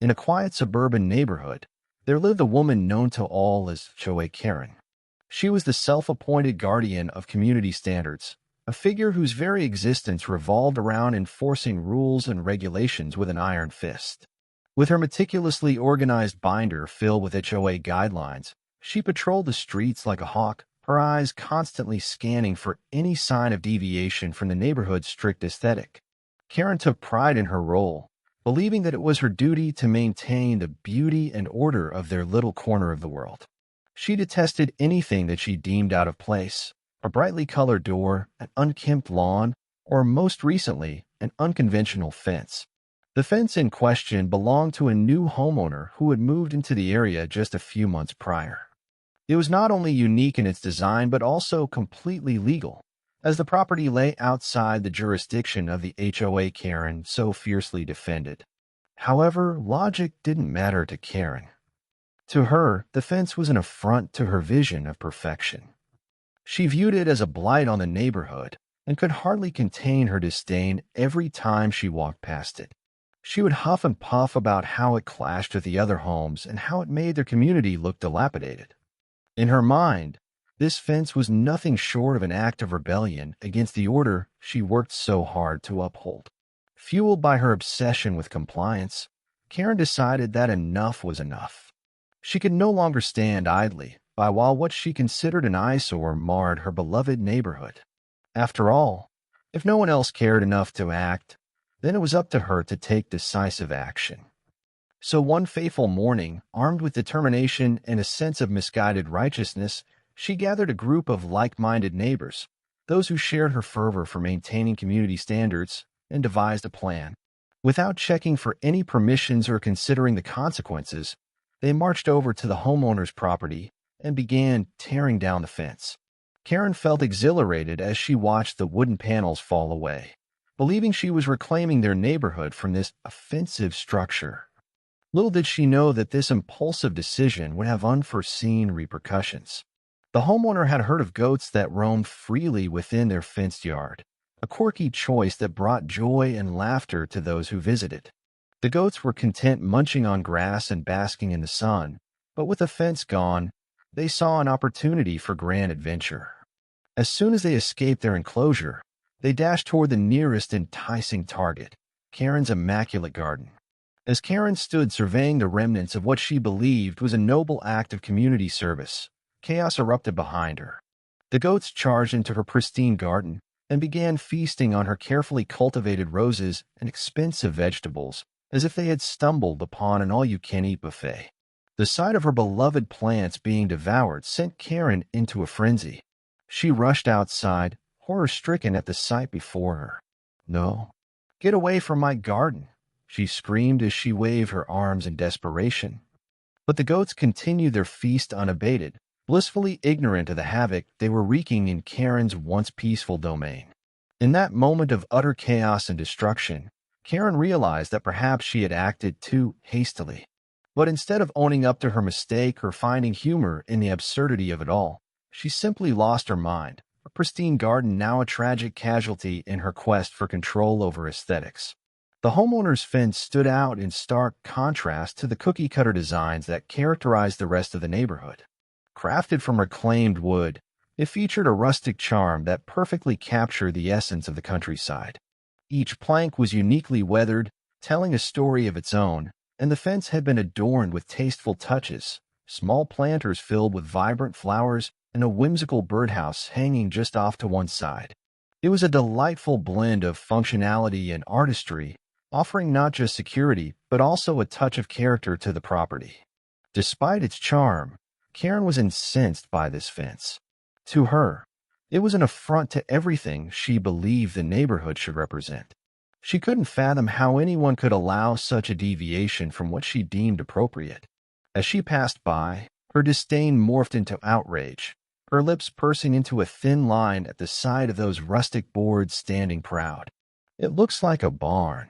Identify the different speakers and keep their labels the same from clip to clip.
Speaker 1: In a quiet suburban neighborhood, there lived a woman known to all as HOA Karen. She was the self-appointed guardian of community standards, a figure whose very existence revolved around enforcing rules and regulations with an iron fist. With her meticulously organized binder filled with HOA guidelines, she patrolled the streets like a hawk, her eyes constantly scanning for any sign of deviation from the neighborhood's strict aesthetic. Karen took pride in her role, believing that it was her duty to maintain the beauty and order of their little corner of the world. She detested anything that she deemed out of place: a brightly colored door, an unkempt lawn, or most recently, an unconventional fence. The fence in question belonged to a new homeowner who had moved into the area just a few months prior. It was not only unique in its design but also completely legal, as the property lay outside the jurisdiction of the HOA Karen so fiercely defended. However, logic didn't matter to Karen. To her, the fence was an affront to her vision of perfection. She viewed it as a blight on the neighborhood and could hardly contain her disdain every time she walked past it. She would huff and puff about how it clashed with the other homes and how it made their community look dilapidated. In her mind, this fence was nothing short of an act of rebellion against the order she worked so hard to uphold. Fueled by her obsession with compliance, Karen decided that enough was enough. She could no longer stand idly by while what she considered an eyesore marred her beloved neighborhood. After all, if no one else cared enough to act, then it was up to her to take decisive action. So one fateful morning, armed with determination and a sense of misguided righteousness, she gathered a group of like-minded neighbors, those who shared her fervor for maintaining community standards, and devised a plan. Without checking for any permissions or considering the consequences, they marched over to the homeowner's property and began tearing down the fence. Karen felt exhilarated as she watched the wooden panels fall away, believing she was reclaiming their neighborhood from this offensive structure. Little did she know that this impulsive decision would have unforeseen repercussions. The homeowner had heard of goats that roamed freely within their fenced yard, a quirky choice that brought joy and laughter to those who visited. The goats were content munching on grass and basking in the sun, but with the fence gone, they saw an opportunity for grand adventure. As soon as they escaped their enclosure, they dashed toward the nearest enticing target, Karen's immaculate garden. As Karen stood surveying the remnants of what she believed was a noble act of community service, chaos erupted behind her. The goats charged into her pristine garden and began feasting on her carefully cultivated roses and expensive vegetables, as if they had stumbled upon an all-you-can-eat buffet. The sight of her beloved plants being devoured sent Karen into a frenzy. She rushed outside, horror-stricken at the sight before her. "No, get away from my garden," she screamed as she waved her arms in desperation. But the goats continued their feast unabated, blissfully ignorant of the havoc they were wreaking in Karen's once peaceful domain. In that moment of utter chaos and destruction, Karen realized that perhaps she had acted too hastily. But instead of owning up to her mistake or finding humor in the absurdity of it all, she simply lost her mind, her pristine garden now a tragic casualty in her quest for control over aesthetics. The homeowner's fence stood out in stark contrast to the cookie-cutter designs that characterized the rest of the neighborhood. Crafted from reclaimed wood, it featured a rustic charm that perfectly captured the essence of the countryside. Each plank was uniquely weathered, telling a story of its own, and the fence had been adorned with tasteful touches, small planters filled with vibrant flowers and a whimsical birdhouse hanging just off to one side. It was a delightful blend of functionality and artistry, offering not just security but also a touch of character to the property. Despite its charm, Karen was incensed by this fence. To her, it was an affront to everything she believed the neighborhood should represent. She couldn't fathom how anyone could allow such a deviation from what she deemed appropriate. As she passed by, her disdain morphed into outrage, her lips pursing into a thin line at the sight of those rustic boards standing proud. "It looks like a barn.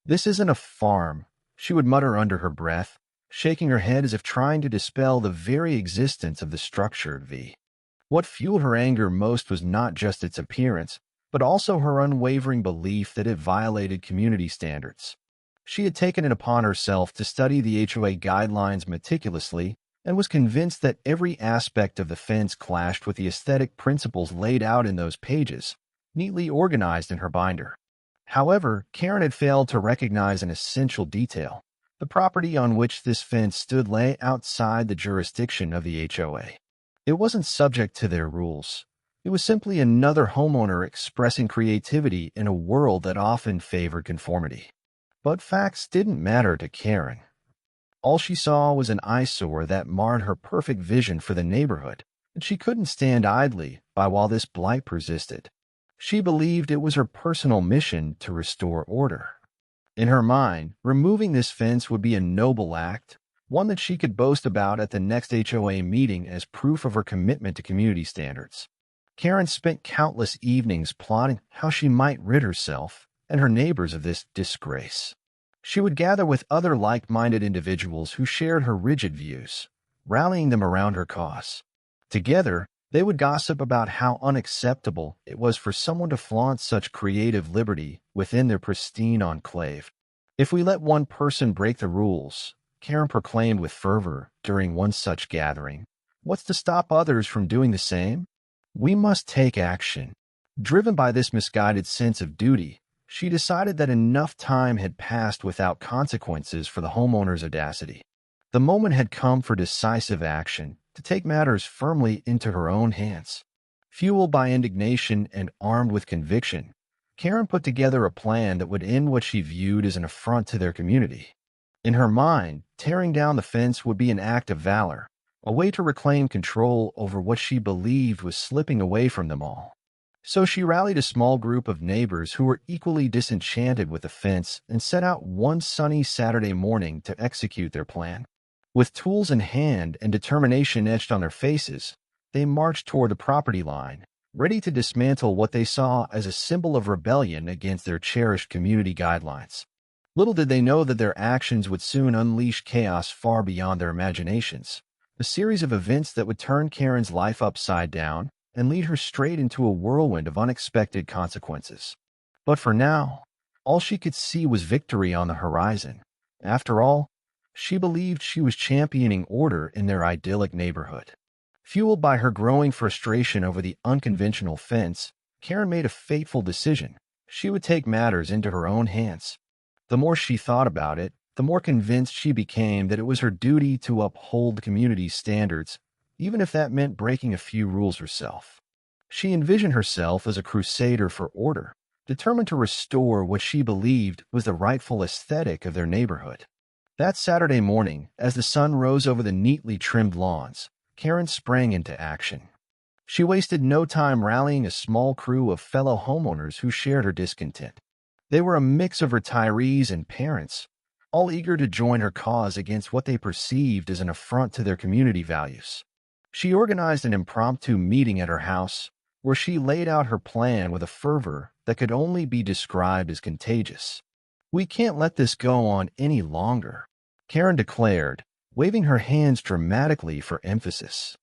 Speaker 1: This isn't a farm," she would mutter under her breath, shaking her head as if trying to dispel the very existence of the structured V. What fueled her anger most was not just its appearance, but also her unwavering belief that it violated community standards. She had taken it upon herself to study the HOA guidelines meticulously and was convinced that every aspect of the fence clashed with the aesthetic principles laid out in those pages, neatly organized in her binder. However, Karen had failed to recognize an essential detail. The property on which this fence stood lay outside the jurisdiction of the HOA. It wasn't subject to their rules. It was simply another homeowner expressing creativity in a world that often favored conformity. But facts didn't matter to Karen. All she saw was an eyesore that marred her perfect vision for the neighborhood, and she couldn't stand idly by while this blight persisted. She believed it was her personal mission to restore order. In her mind, removing this fence would be a noble act, one that she could boast about at the next HOA meeting as proof of her commitment to community standards. Karen spent countless evenings plotting how she might rid herself and her neighbors of this disgrace. She would gather with other like-minded individuals who shared her rigid views, rallying them around her cause. Together, they would gossip about how unacceptable it was for someone to flaunt such creative liberty within their pristine enclave. "If we let one person break the rules," Karen proclaimed with fervor during one such gathering, "what's to stop others from doing the same? We must take action." Driven by this misguided sense of duty, she decided that enough time had passed without consequences for the homeowner's audacity. The moment had come for decisive action, to take matters firmly into her own hands. Fueled by indignation and armed with conviction, Karen put together a plan that would end what she viewed as an affront to their community. In her mind, tearing down the fence would be an act of valor, a way to reclaim control over what she believed was slipping away from them all. So she rallied a small group of neighbors who were equally disenchanted with the fence and set out one sunny Saturday morning to execute their plan. With tools in hand and determination etched on their faces, they marched toward the property line, ready to dismantle what they saw as a symbol of rebellion against their cherished community guidelines. Little did they know that their actions would soon unleash chaos far beyond their imaginations, a series of events that would turn Karen's life upside down and lead her straight into a whirlwind of unexpected consequences. But for now, all she could see was victory on the horizon. After all, she believed she was championing order in their idyllic neighborhood. Fueled by her growing frustration over the unconventional fence, Karen made a fateful decision. She would take matters into her own hands. The more she thought about it, the more convinced she became that it was her duty to uphold community standards, even if that meant breaking a few rules herself. She envisioned herself as a crusader for order, determined to restore what she believed was the rightful aesthetic of their neighborhood. That Saturday morning, as the sun rose over the neatly trimmed lawns, Karen sprang into action. She wasted no time rallying a small crew of fellow homeowners who shared her discontent. They were a mix of retirees and parents, all eager to join her cause against what they perceived as an affront to their community values. She organized an impromptu meeting at her house, where she laid out her plan with a fervor that could only be described as contagious. "We can't let this go on any longer," Karen declared, waving her hands dramatically for emphasis.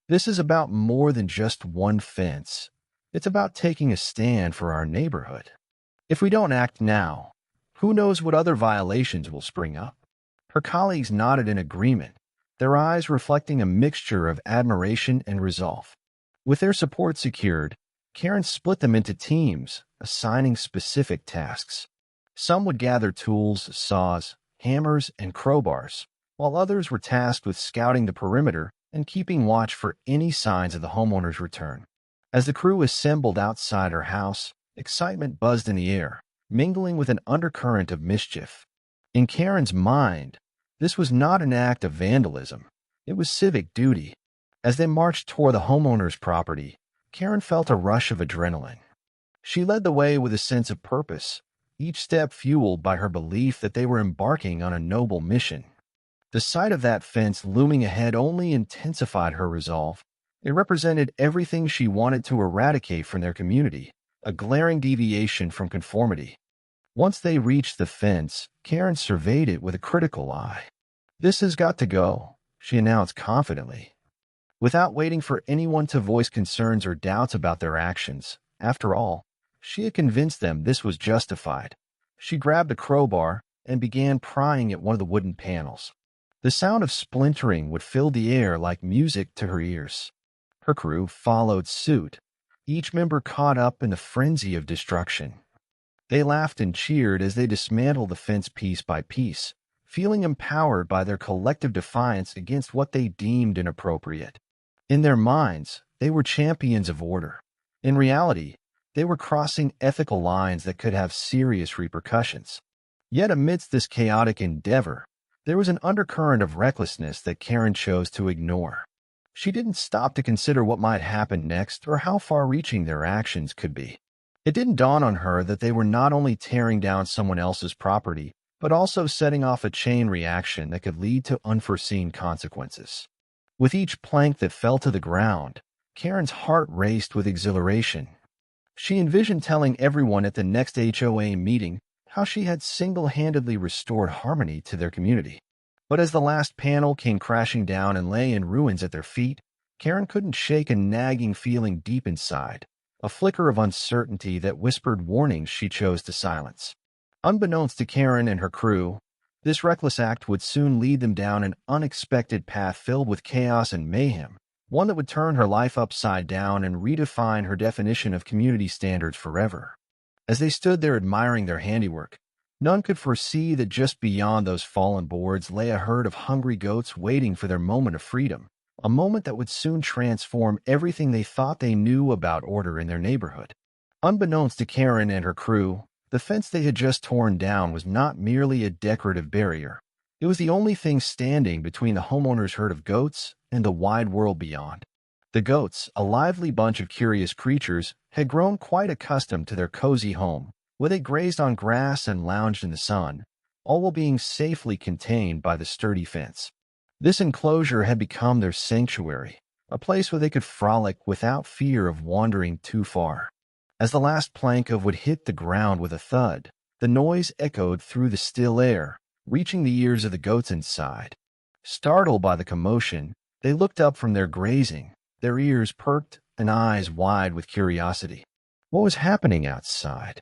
Speaker 1: "This is about more than just one fence. It's about taking a stand for our neighborhood. If we don't act now, who knows what other violations will spring up?" Her colleagues nodded in agreement, their eyes reflecting a mixture of admiration and resolve. With their support secured, Karen split them into teams, assigning specific tasks. Some would gather tools, saws, hammers, and crowbars, while others were tasked with scouting the perimeter and keeping watch for any signs of the homeowner's return. As the crew assembled outside her house, excitement buzzed in the air, mingling with an undercurrent of mischief. In Karen's mind, this was not an act of vandalism. It was civic duty. As they marched toward the homeowner's property, Karen felt a rush of adrenaline. She led the way with a sense of purpose, each step fueled by her belief that they were embarking on a noble mission. The sight of that fence looming ahead only intensified her resolve. It represented everything she wanted to eradicate from their community, a glaring deviation from conformity. Once they reached the fence, Karen surveyed it with a critical eye. "This has got to go," she announced confidently. Without waiting for anyone to voice concerns or doubts about their actions, after all, she had convinced them this was justified. She grabbed a crowbar, and began prying at one of the wooden panels. The sound of splintering would fill the air like music to her ears. Her crew followed suit, each member caught up in the frenzy of destruction. They laughed and cheered as they dismantled the fence piece by piece, feeling empowered by their collective defiance against what they deemed inappropriate. In their minds, they were champions of order. In reality, they were crossing ethical lines that could have serious repercussions. Yet amidst this chaotic endeavor, there was an undercurrent of recklessness that Karen chose to ignore. She didn't stop to consider what might happen next or how far-reaching their actions could be. It didn't dawn on her that they were not only tearing down someone else's property, but also setting off a chain reaction that could lead to unforeseen consequences. With each plank that fell to the ground, Karen's heart raced with exhilaration. She envisioned telling everyone at the next HOA meeting how she had single-handedly restored harmony to their community. But as the last panel came crashing down and lay in ruins at their feet, Karen couldn't shake a nagging feeling deep inside, a flicker of uncertainty that whispered warnings she chose to silence. Unbeknownst to Karen and her crew, this reckless act would soon lead them down an unexpected path filled with chaos and mayhem, one that would turn her life upside down and redefine her definition of community standards forever. As they stood there admiring their handiwork, none could foresee that just beyond those fallen boards lay a herd of hungry goats waiting for their moment of freedom, a moment that would soon transform everything they thought they knew about order in their neighborhood. Unbeknownst to Karen and her crew, the fence they had just torn down was not merely a decorative barrier. It was the only thing standing between the homeowner's herd of goats and the wide world beyond. The goats, a lively bunch of curious creatures, had grown quite accustomed to their cozy home, where they grazed on grass and lounged in the sun, all while being safely contained by the sturdy fence. This enclosure had become their sanctuary, a place where they could frolic without fear of wandering too far. As the last plank of wood hit the ground with a thud, the noise echoed through the still air, reaching the ears of the goats inside. Startled by the commotion, they looked up from their grazing, their ears perked and eyes wide with curiosity. What was happening outside?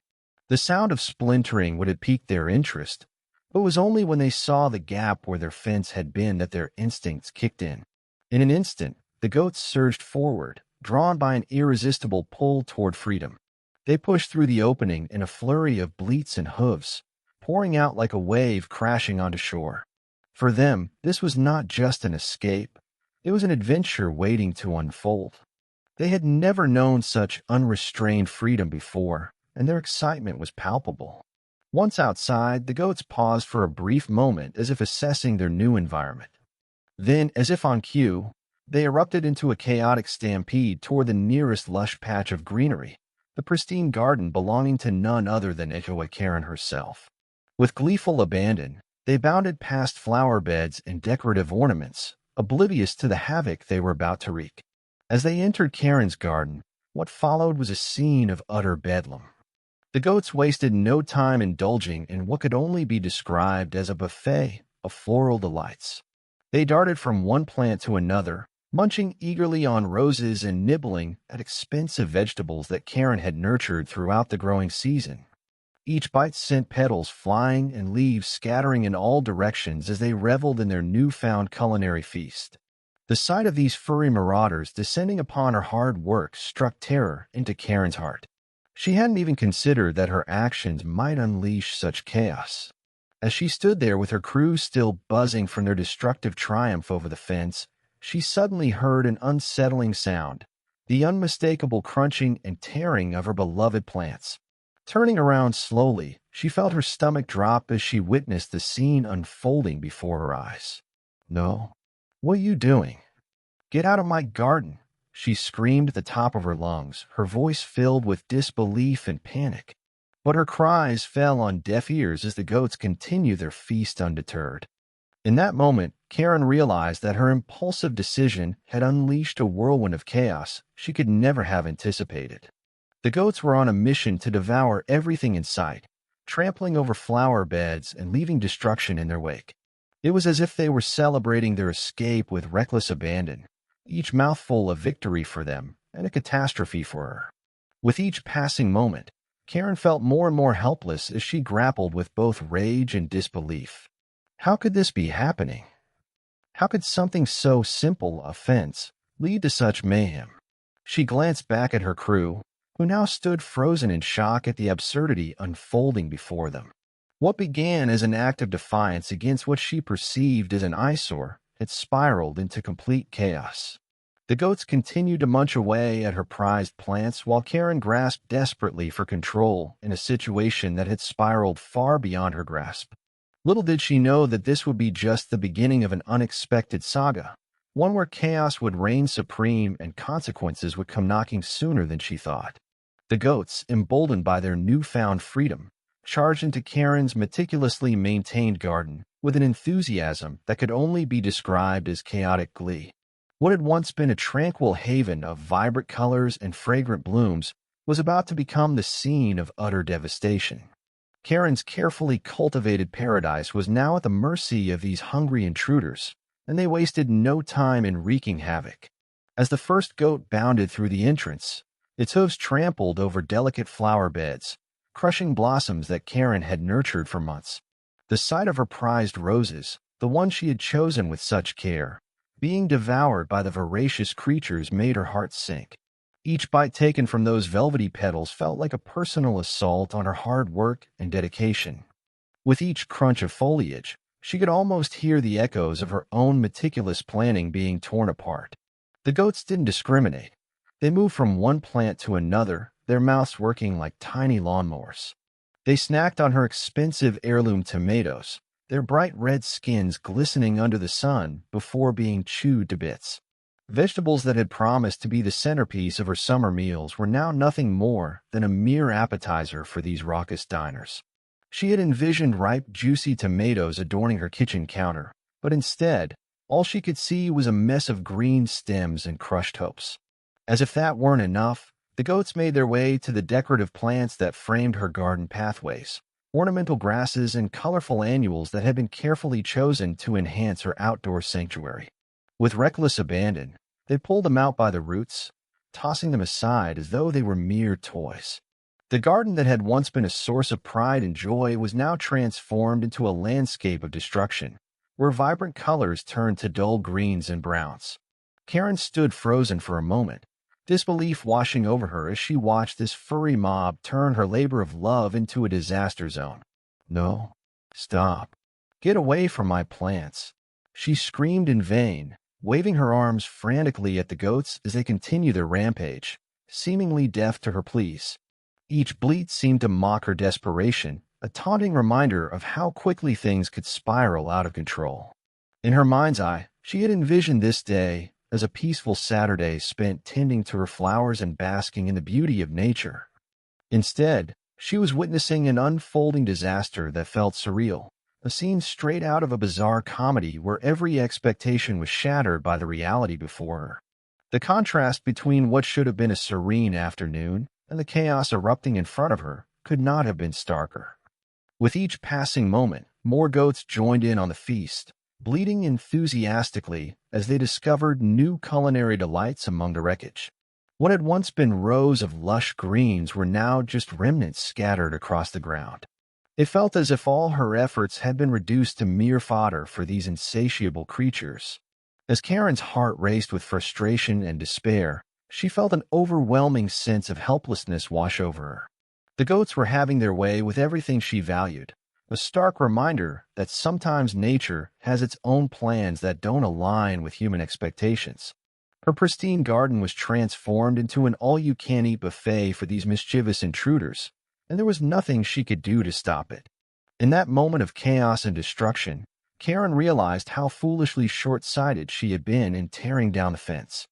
Speaker 1: The sound of splintering would have piqued their interest, but it was only when they saw the gap where their fence had been that their instincts kicked in. In an instant, the goats surged forward, drawn by an irresistible pull toward freedom. They pushed through the opening in a flurry of bleats and hooves, pouring out like a wave crashing onto shore. For them, this was not just an escape. It was an adventure waiting to unfold. They had never known such unrestrained freedom before, and their excitement was palpable. Once outside, the goats paused for a brief moment as if assessing their new environment. Then, as if on cue, they erupted into a chaotic stampede toward the nearest lush patch of greenery, the pristine garden belonging to none other than HOA Karen herself. With gleeful abandon, they bounded past flower beds and decorative ornaments, oblivious to the havoc they were about to wreak. As they entered Karen's garden, what followed was a scene of utter bedlam. The goats wasted no time indulging in what could only be described as a buffet of floral delights. They darted from one plant to another, munching eagerly on roses and nibbling at expensive vegetables that Karen had nurtured throughout the growing season. Each bite sent petals flying and leaves scattering in all directions as they reveled in their newfound culinary feast. The sight of these furry marauders descending upon her hard work struck terror into Karen's heart. She hadn't even considered that her actions might unleash such chaos. As she stood there with her crew still buzzing from their destructive triumph over the fence, she suddenly heard an unsettling sound, the unmistakable crunching and tearing of her beloved plants. Turning around slowly, she felt her stomach drop as she witnessed the scene unfolding before her eyes. "No. What are you doing? Get out of my garden!" She screamed at the top of her lungs, her voice filled with disbelief and panic. But her cries fell on deaf ears as the goats continued their feast undeterred. In that moment, Karen realized that her impulsive decision had unleashed a whirlwind of chaos she could never have anticipated. The goats were on a mission to devour everything in sight, trampling over flower beds and leaving destruction in their wake. It was as if they were celebrating their escape with reckless abandon, each mouthful a victory for them and a catastrophe for her. With each passing moment, Karen felt more and more helpless as she grappled with both rage and disbelief. How could this be happening? How could something so simple, a fence, lead to such mayhem? She glanced back at her crew, who now stood frozen in shock at the absurdity unfolding before them. What began as an act of defiance against what she perceived as an eyesore had spiraled into complete chaos. The goats continued to munch away at her prized plants while Karen grasped desperately for control in a situation that had spiraled far beyond her grasp. Little did she know that this would be just the beginning of an unexpected saga, one where chaos would reign supreme and consequences would come knocking sooner than she thought. The goats, emboldened by their newfound freedom, charged into Karen's meticulously maintained garden with an enthusiasm that could only be described as chaotic glee. What had once been a tranquil haven of vibrant colors and fragrant blooms was about to become the scene of utter devastation. Karen's carefully cultivated paradise was now at the mercy of these hungry intruders, and they wasted no time in wreaking havoc. As the first goat bounded through the entrance, its hooves trampled over delicate flower beds, crushing blossoms that Karen had nurtured for months. The sight of her prized roses, the ones she had chosen with such care, being devoured by the voracious creatures made her heart sink. Each bite taken from those velvety petals felt like a personal assault on her hard work and dedication. With each crunch of foliage, she could almost hear the echoes of her own meticulous planning being torn apart. The goats didn't discriminate. They moved from one plant to another, their mouths working like tiny lawnmowers. They snacked on her expensive heirloom tomatoes, their bright red skins glistening under the sun before being chewed to bits. Vegetables that had promised to be the centerpiece of her summer meals were now nothing more than a mere appetizer for these raucous diners. She had envisioned ripe, juicy tomatoes adorning her kitchen counter, but instead, all she could see was a mess of green stems and crushed hopes. As if that weren't enough, the goats made their way to the decorative plants that framed her garden pathways, ornamental grasses and colorful annuals that had been carefully chosen to enhance her outdoor sanctuary. With reckless abandon, they pulled them out by the roots, tossing them aside as though they were mere toys. The garden that had once been a source of pride and joy was now transformed into a landscape of destruction, where vibrant colors turned to dull greens and browns. Karen stood frozen for a moment, disbelief washing over her as she watched this furry mob turn her labor of love into a disaster zone. "No, stop. Get away from my plants," she screamed in vain, waving her arms frantically at the goats as they continued their rampage, seemingly deaf to her pleas. Each bleat seemed to mock her desperation, a taunting reminder of how quickly things could spiral out of control. In her mind's eye, she had envisioned this day as a peaceful Saturday spent tending to her flowers and basking in the beauty of nature. Instead, she was witnessing an unfolding disaster that felt surreal, a scene straight out of a bizarre comedy where every expectation was shattered by the reality before her. The contrast between what should have been a serene afternoon and the chaos erupting in front of her could not have been starker. With each passing moment, more goats joined in on the feast, bleating enthusiastically as they discovered new culinary delights among the wreckage. What had once been rows of lush greens were now just remnants scattered across the ground. It felt as if all her efforts had been reduced to mere fodder for these insatiable creatures. As Karen's heart raced with frustration and despair, she felt an overwhelming sense of helplessness wash over her. The goats were having their way with everything she valued, a stark reminder that sometimes nature has its own plans that don't align with human expectations. Her pristine garden was transformed into an all-you-can-eat buffet for these mischievous intruders, and there was nothing she could do to stop it. In that moment of chaos and destruction, Karen realized how foolishly short-sighted she had been in tearing down the fence.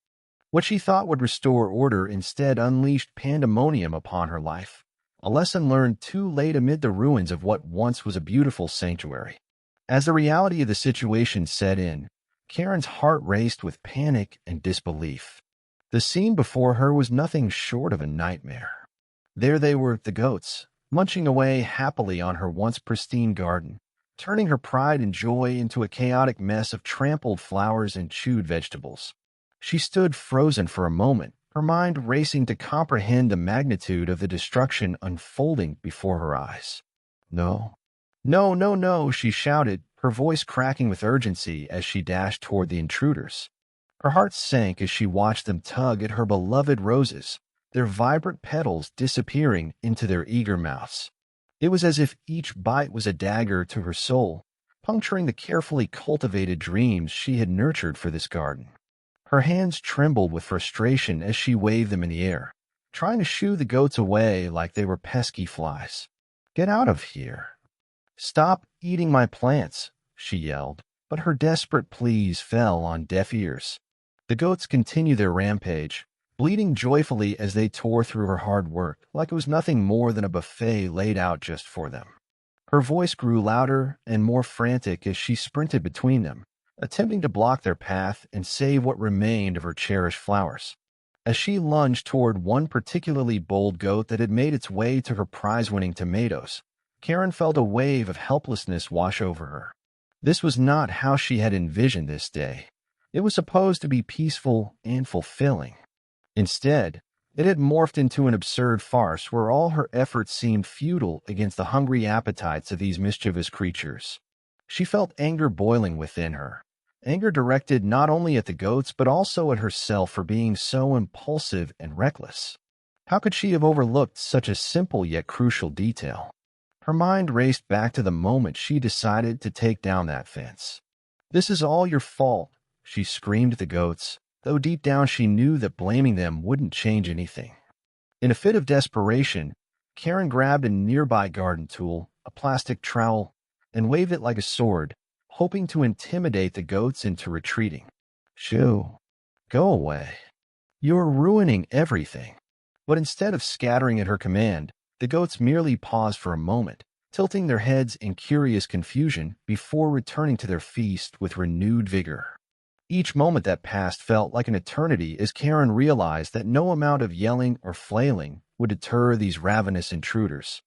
Speaker 1: What she thought would restore order instead unleashed pandemonium upon her life, a lesson learned too late amid the ruins of what once was a beautiful sanctuary. As the reality of the situation set in, Karen's heart raced with panic and disbelief. The scene before her was nothing short of a nightmare. There they were, the goats, munching away happily on her once pristine garden, turning her pride and joy into a chaotic mess of trampled flowers and chewed vegetables. She stood frozen for a moment, her mind racing to comprehend the magnitude of the destruction unfolding before her eyes. No, no, no, no, she shouted, her voice cracking with urgency as she dashed toward the intruders. Her heart sank as she watched them tug at her beloved roses, their vibrant petals disappearing into their eager mouths. It was as if each bite was a dagger to her soul, puncturing the carefully cultivated dreams she had nurtured for this garden. Her hands trembled with frustration as she waved them in the air, trying to shoo the goats away like they were pesky flies. "Get out of here. Stop eating my plants," she yelled, but her desperate pleas fell on deaf ears. The goats continued their rampage, bleating joyfully as they tore through her hard work like it was nothing more than a buffet laid out just for them. Her voice grew louder and more frantic as she sprinted between them, attempting to block their path and save what remained of her cherished flowers. As she lunged toward one particularly bold goat that had made its way to her prize-winning tomatoes, Karen felt a wave of helplessness wash over her. This was not how she had envisioned this day. It was supposed to be peaceful and fulfilling. Instead, it had morphed into an absurd farce where all her efforts seemed futile against the hungry appetites of these mischievous creatures. She felt anger boiling within her, anger directed not only at the goats but also at herself for being so impulsive and reckless. How could she have overlooked such a simple yet crucial detail? Her mind raced back to the moment she decided to take down that fence. "This is all your fault," she screamed at the goats, though deep down she knew that blaming them wouldn't change anything. In a fit of desperation, Karen grabbed a nearby garden tool, a plastic trowel, and waved it like a sword, hoping to intimidate the goats into retreating. "Shoo, go away. You're ruining everything." But instead of scattering at her command, the goats merely paused for a moment, tilting their heads in curious confusion before returning to their feast with renewed vigor. Each moment that passed felt like an eternity as Karen realized that no amount of yelling or flailing would deter these ravenous intruders.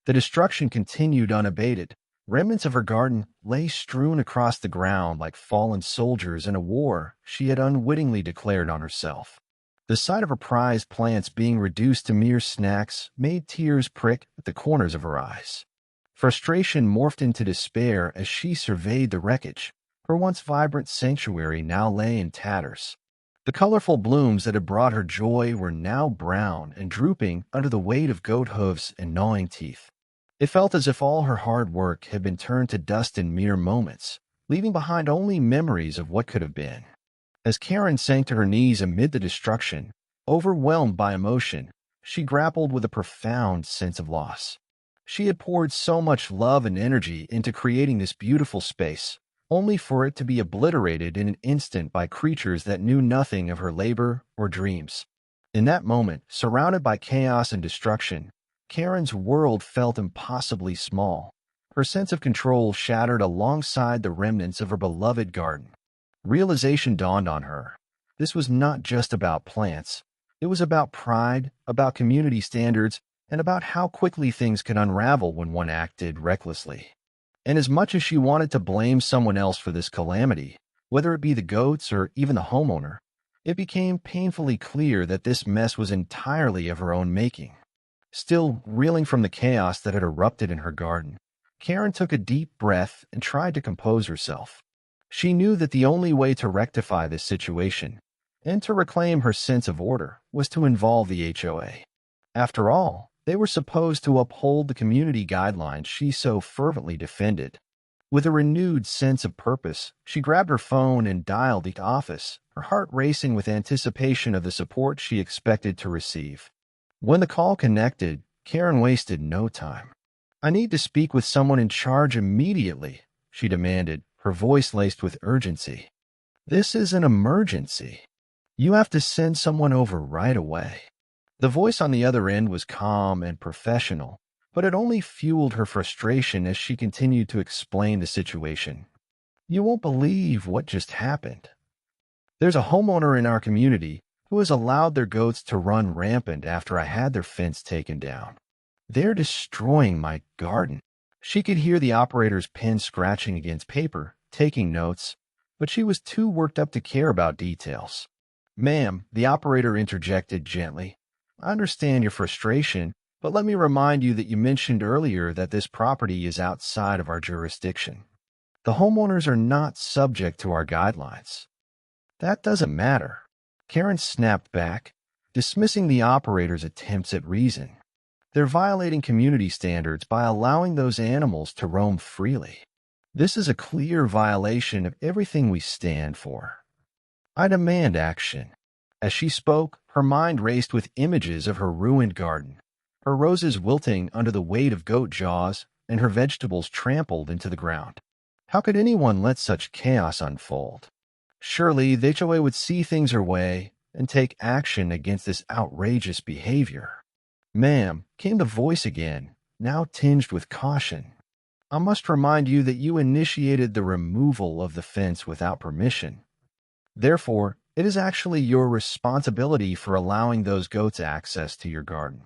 Speaker 1: The destruction continued unabated. Remnants of her garden lay strewn across the ground like fallen soldiers in a war she had unwittingly declared on herself. The sight of her prized plants being reduced to mere snacks made tears prick at the corners of her eyes. Frustration morphed into despair as she surveyed the wreckage. Her once vibrant sanctuary now lay in tatters. The colorful blooms that had brought her joy were now brown and drooping under the weight of goat hooves and gnawing teeth. It felt as if all her hard work had been turned to dust in mere moments, leaving behind only memories of what could have been. As Karen sank to her knees amid the destruction, overwhelmed by emotion, she grappled with a profound sense of loss. She had poured so much love and energy into creating this beautiful space, only for it to be obliterated in an instant by creatures that knew nothing of her labor or dreams. In that moment, surrounded by chaos and destruction, Karen's world felt impossibly small. Her sense of control shattered alongside the remnants of her beloved garden. Realization dawned on her. This was not just about plants. It was about pride, about community standards, and about how quickly things could unravel when one acted recklessly. And as much as she wanted to blame someone else for this calamity, whether it be the goats or even the homeowner, it became painfully clear that this mess was entirely of her own making. Still reeling from the chaos that had erupted in her garden, Karen took a deep breath and tried to compose herself. She knew that the only way to rectify this situation and to reclaim her sense of order was to involve the HOA. After all, they were supposed to uphold the community guidelines she so fervently defended. With a renewed sense of purpose, she grabbed her phone and dialed the office, her heart racing with anticipation of the support she expected to receive. When the call connected, Karen wasted no time. "I need to speak with someone in charge immediately," she demanded, her voice laced with urgency. "This is an emergency. You have to send someone over right away." The voice on the other end was calm and professional, but it only fueled her frustration as she continued to explain the situation. "You won't believe what just happened. There's a homeowner in our community who has allowed their goats to run rampant after I had their fence taken down. They're destroying my garden." She could hear the operator's pen scratching against paper, taking notes, but she was too worked up to care about details. Ma'am, the operator interjected gently. I understand your frustration, but let me remind you that you mentioned earlier that this property is outside of our jurisdiction. The homeowners are not subject to our guidelines. That doesn't matter. Karen snapped back, dismissing the operator's attempts at reason. They're violating community standards by allowing those animals to roam freely. This is a clear violation of everything we stand for. I demand action. As she spoke, her mind raced with images of her ruined garden, her roses wilting under the weight of goat jaws and her vegetables trampled into the ground. How could anyone let such chaos unfold? Surely the HOA would see things her way and take action against this outrageous behavior. Ma'am, came the voice again, now tinged with caution. I must remind you that you initiated the removal of the fence without permission. Therefore, it is actually your responsibility for allowing those goats access to your garden.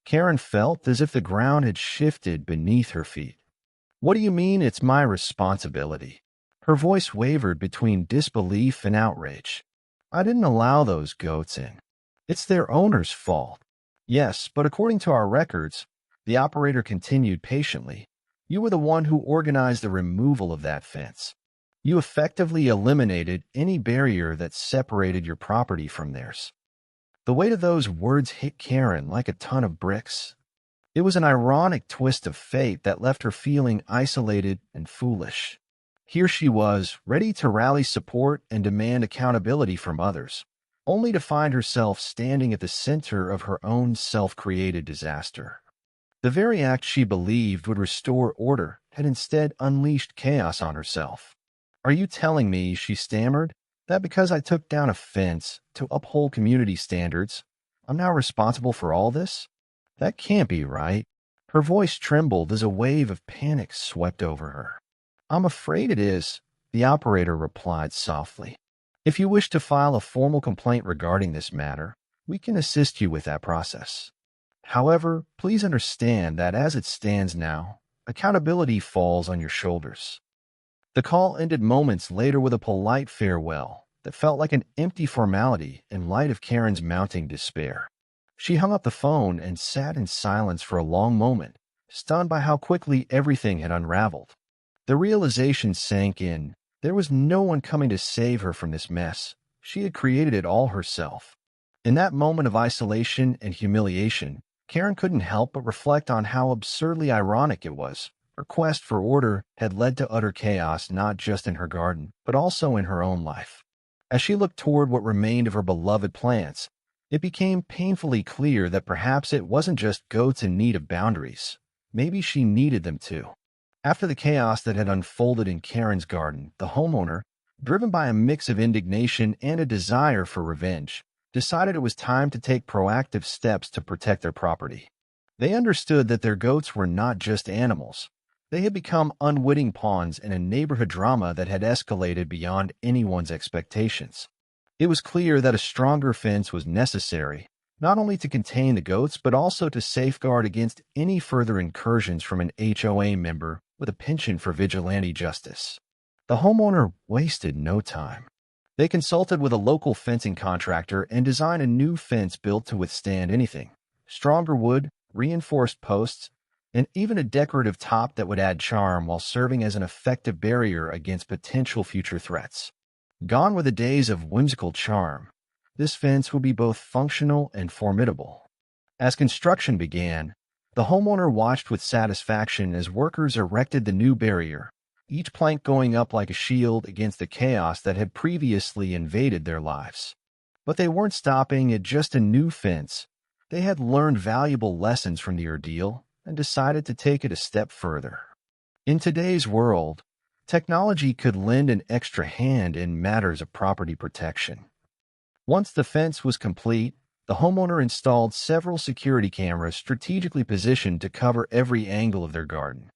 Speaker 1: Karen felt as if the ground had shifted beneath her feet. What do you mean it's my responsibility? Her voice wavered between disbelief and outrage. I didn't allow those goats in. It's their owner's fault. Yes, but according to our records, the operator continued patiently, you were the one who organized the removal of that fence. You effectively eliminated any barrier that separated your property from theirs. The weight of those words hit Karen like a ton of bricks. It was an ironic twist of fate that left her feeling isolated and foolish. Here she was, ready to rally support and demand accountability from others, only to find herself standing at the center of her own self-created disaster. The very act she believed would restore order had instead unleashed chaos on herself. Are you telling me, she stammered, that because I took down a fence to uphold community standards, I'm now responsible for all this? That can't be right. Her voice trembled as a wave of panic swept over her. I'm afraid it is, the operator replied softly. If you wish to file a formal complaint regarding this matter, we can assist you with that process. However, please understand that as it stands now, accountability falls on your shoulders. The call ended moments later with a polite farewell that felt like an empty formality in light of Karen's mounting despair. She hung up the phone and sat in silence for a long moment, stunned by how quickly everything had unraveled. The realization sank in. There was no one coming to save her from this mess. She had created it all herself. In that moment of isolation and humiliation, Karen couldn't help but reflect on how absurdly ironic it was. Her quest for order had led to utter chaos not just in her garden, but also in her own life. As she looked toward what remained of her beloved plants, it became painfully clear that perhaps it wasn't just goats in need of boundaries. Maybe she needed them too. After the chaos that had unfolded in Karen's garden, the homeowner, driven by a mix of indignation and a desire for revenge, decided it was time to take proactive steps to protect their property. They understood that their goats were not just animals. They had become unwitting pawns in a neighborhood drama that had escalated beyond anyone's expectations. It was clear that a stronger fence was necessary, not only to contain the goats, but also to safeguard against any further incursions from an HOA member with a penchant for vigilante justice. The homeowner wasted no time. They consulted with a local fencing contractor and designed a new fence built to withstand anything. Stronger wood, reinforced posts, and even a decorative top that would add charm while serving as an effective barrier against potential future threats. Gone were the days of whimsical charm. This fence would be both functional and formidable. As construction began, the homeowner watched with satisfaction as workers erected the new barrier, each plank going up like a shield against the chaos that had previously invaded their lives. But they weren't stopping at just a new fence. They had learned valuable lessons from the ordeal and decided to take it a step further. In today's world, technology could lend an extra hand in matters of property protection. Once the fence was complete, the homeowner installed several security cameras strategically positioned to cover every angle of their garden.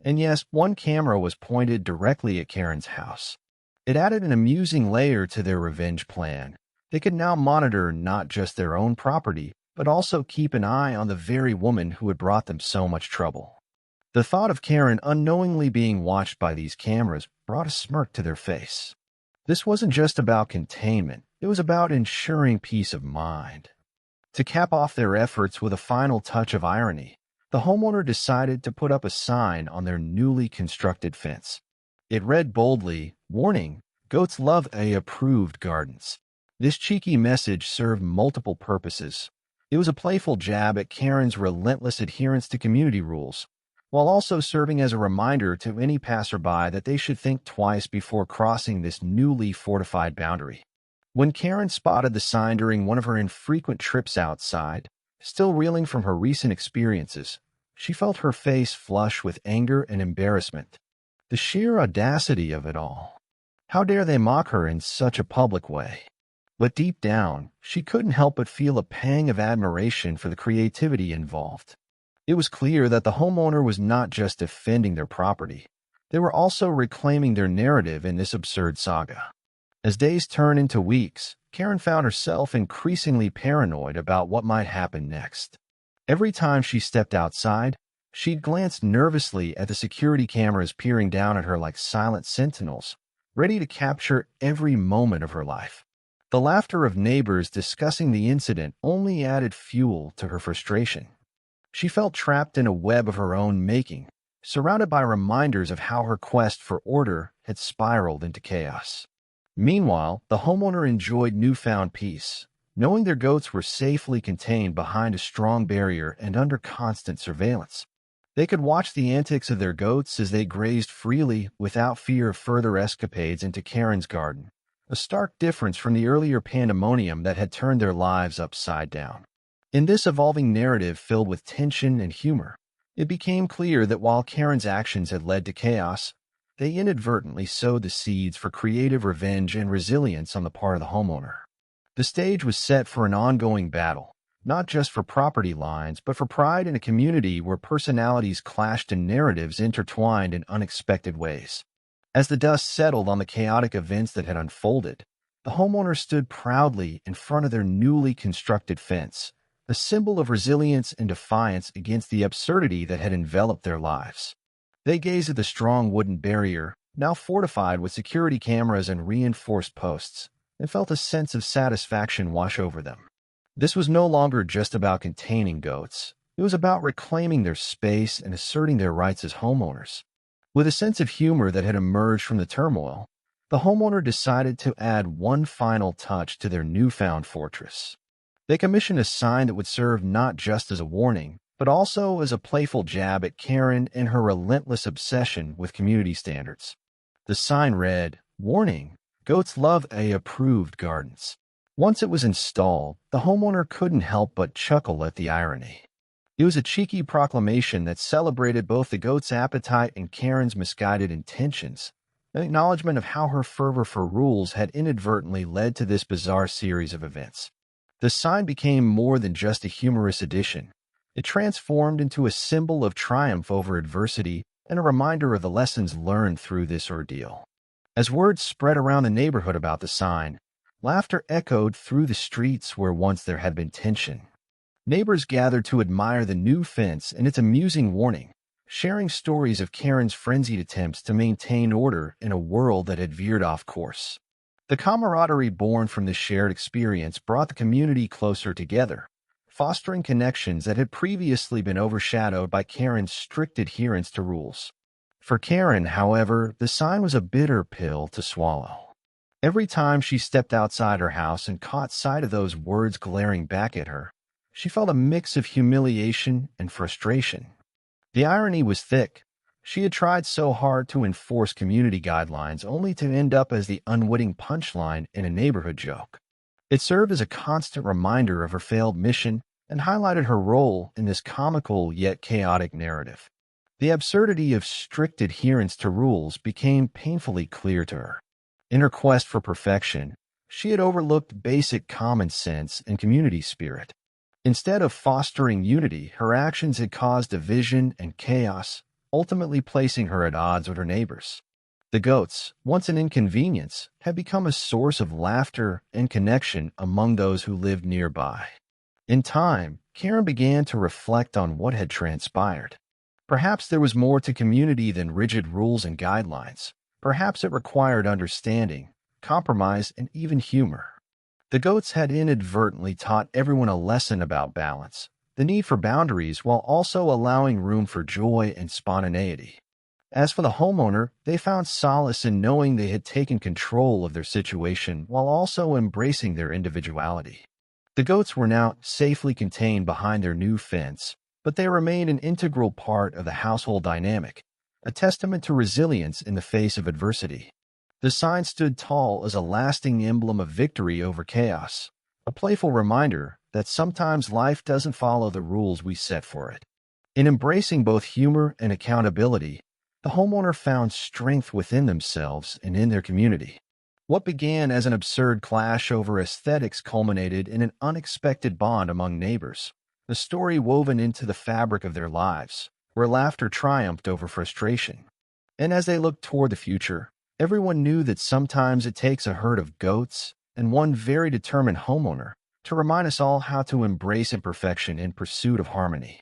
Speaker 1: And yes, one camera was pointed directly at Karen's house. It added an amusing layer to their revenge plan. They could now monitor not just their own property, but also keep an eye on the very woman who had brought them so much trouble. The thought of Karen unknowingly being watched by these cameras brought a smirk to their face. This wasn't just about containment, it was about ensuring peace of mind. To cap off their efforts with a final touch of irony, the homeowner decided to put up a sign on their newly constructed fence. It read boldly, "Warning, goats love HOA-approved gardens." This cheeky message served multiple purposes. It was a playful jab at Karen's relentless adherence to community rules, while also serving as a reminder to any passerby that they should think twice before crossing this newly fortified boundary. When Karen spotted the sign during one of her infrequent trips outside, still reeling from her recent experiences, she felt her face flush with anger and embarrassment. The sheer audacity of it all. How dare they mock her in such a public way? But deep down, she couldn't help but feel a pang of admiration for the creativity involved. It was clear that the homeowner was not just defending their property, they were also reclaiming their narrative in this absurd saga. As days turned into weeks, Karen found herself increasingly paranoid about what might happen next. Every time she stepped outside, she'd glance nervously at the security cameras peering down at her like silent sentinels, ready to capture every moment of her life. The laughter of neighbors discussing the incident only added fuel to her frustration. She felt trapped in a web of her own making, surrounded by reminders of how her quest for order had spiraled into chaos. Meanwhile, the homeowner enjoyed newfound peace, knowing their goats were safely contained behind a strong barrier and under constant surveillance. They could watch the antics of their goats as they grazed freely without fear of further escapades into Karen's garden, a stark difference from the earlier pandemonium that had turned their lives upside down. In this evolving narrative filled with tension and humor, it became clear that while Karen's actions had led to chaos, they inadvertently sowed the seeds for creative revenge and resilience on the part of the homeowner. The stage was set for an ongoing battle, not just for property lines, but for pride in a community where personalities clashed and narratives intertwined in unexpected ways. As the dust settled on the chaotic events that had unfolded, the homeowner stood proudly in front of their newly constructed fence, a symbol of resilience and defiance against the absurdity that had enveloped their lives. They gazed at the strong wooden barrier, now fortified with security cameras and reinforced posts, and felt a sense of satisfaction wash over them. This was no longer just about containing goats. It was about reclaiming their space and asserting their rights as homeowners. With a sense of humor that had emerged from the turmoil, the homeowner decided to add one final touch to their newfound fortress. They commissioned a sign that would serve not just as a warning, but also as a playful jab at Karen and her relentless obsession with community standards. The sign read, "Warning, goats love HOA-approved gardens." Once it was installed, the homeowner couldn't help but chuckle at the irony. It was a cheeky proclamation that celebrated both the goat's appetite and Karen's misguided intentions, an acknowledgement of how her fervor for rules had inadvertently led to this bizarre series of events. The sign became more than just a humorous addition. It transformed into a symbol of triumph over adversity and a reminder of the lessons learned through this ordeal. As word spread around the neighborhood about the sign, laughter echoed through the streets where once there had been tension. Neighbors gathered to admire the new fence and its amusing warning, sharing stories of Karen's frenzied attempts to maintain order in a world that had veered off course. The camaraderie born from this shared experience brought the community closer together, fostering connections that had previously been overshadowed by Karen's strict adherence to rules. For Karen, however, the sign was a bitter pill to swallow. Every time she stepped outside her house and caught sight of those words glaring back at her, she felt a mix of humiliation and frustration. The irony was thick. She had tried so hard to enforce community guidelines only to end up as the unwitting punchline in a neighborhood joke. It served as a constant reminder of her failed mission and highlighted her role in this comical yet chaotic narrative. The absurdity of strict adherence to rules became painfully clear to her. In her quest for perfection, she had overlooked basic common sense and community spirit. Instead of fostering unity, her actions had caused division and chaos, ultimately placing her at odds with her neighbors. The goats, once an inconvenience, had become a source of laughter and connection among those who lived nearby. In time, Karen began to reflect on what had transpired. Perhaps there was more to community than rigid rules and guidelines. Perhaps it required understanding, compromise, and even humor. The goats had inadvertently taught everyone a lesson about balance, the need for boundaries while also allowing room for joy and spontaneity. As for the homeowner, they found solace in knowing they had taken control of their situation while also embracing their individuality. The goats were now safely contained behind their new fence, but they remained an integral part of the household dynamic, a testament to resilience in the face of adversity. The sign stood tall as a lasting emblem of victory over chaos, a playful reminder that sometimes life doesn't follow the rules we set for it. In embracing both humor and accountability, the homeowner found strength within themselves and in their community. What began as an absurd clash over aesthetics culminated in an unexpected bond among neighbors, the story woven into the fabric of their lives, where laughter triumphed over frustration. And as they looked toward the future, everyone knew that sometimes it takes a herd of goats and one very determined homeowner to remind us all how to embrace imperfection in pursuit of harmony.